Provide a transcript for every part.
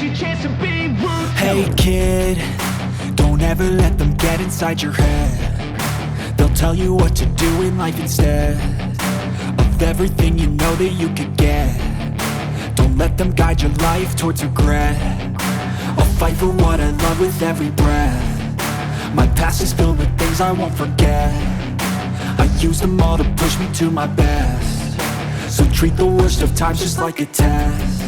it's your chance to be ruthless. Hey kid, don't ever let them get inside your head. They'll tell you what to do in life instead of everything you know that you could get. Don't let them guide your life towards regret. I'll fight for what I love with every breath. My past is filled with things I won't forget. I use them all to push me to my best. So treat the worst of times just like a test.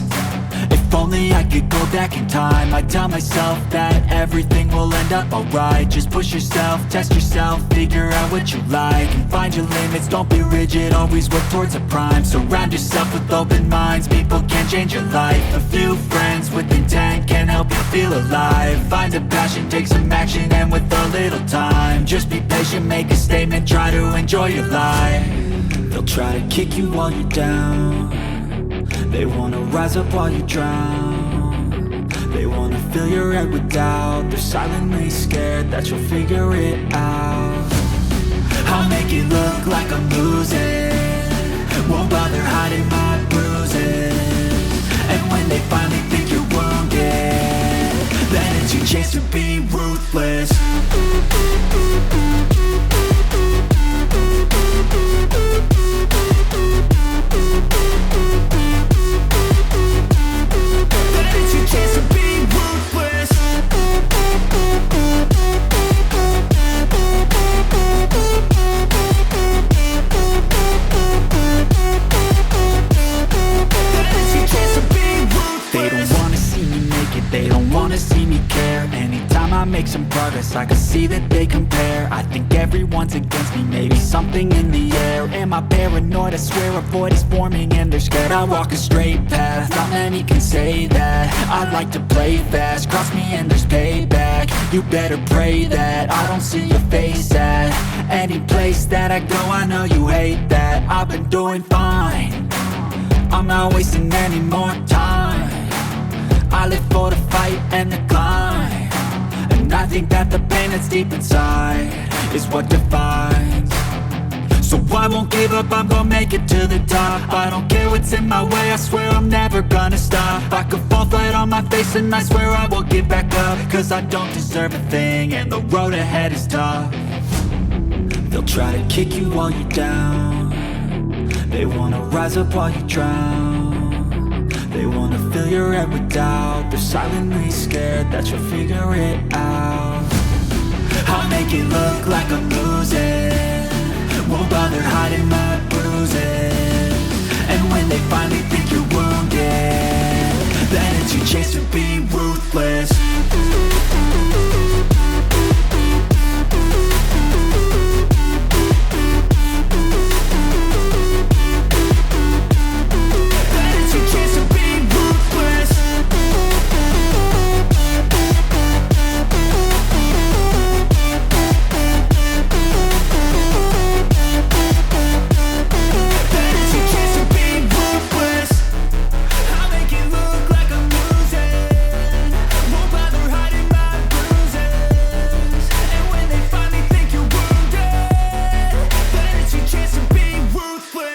If only I could go back in time, I'd tell myself that everything will end up alright. Just push yourself, test yourself, figure out what you like, and find your limits, don't be rigid, always work towards a prime. Surround yourself with open minds, people can change your life. A few friends with intent can help you feel alive. Find a passion, take some action, and with a little time, just be patient, make a statement, try to enjoy your life. They'll try to kick you while you're down. They wanna rise up while you drown. They wanna fill your head with doubt. They're silently scared that you'll figure it out. I'll make it look like I'm losing, won't bother hiding my bruises. And when they finally think you're wounded, then it's your chance to be ruthless. They don't wanna see me care. Anytime I make some progress, I can see that they compare. I think everyone's against me, maybe something in the air. Am I paranoid? I swear a void is forming and they're scared I walk a straight path. Not many can say that. I like to play fast, cross me and there's payback. You better pray that I don't see your face at any place that I go. I know you hate that. I've been doing fine, I'm not wasting any more time. I live for the fight and the climb, and I think that the pain that's deep inside is what defines. So I won't give up, I'm gonna make it to the top. I don't care what's in my way, I swear I'm never gonna stop. I could fall flat on my face and I swear I won't give back up, cause I don't deserve a thing and the road ahead is tough. They'll try to kick you while you're down. They wanna rise up while you drown. They wanna fill your head with doubt. They're silently scared that you'll figure it out. I'll make it look like I'm losing, won't bother hiding my bruises. And when they finally think you're wounded, then it's your chance to be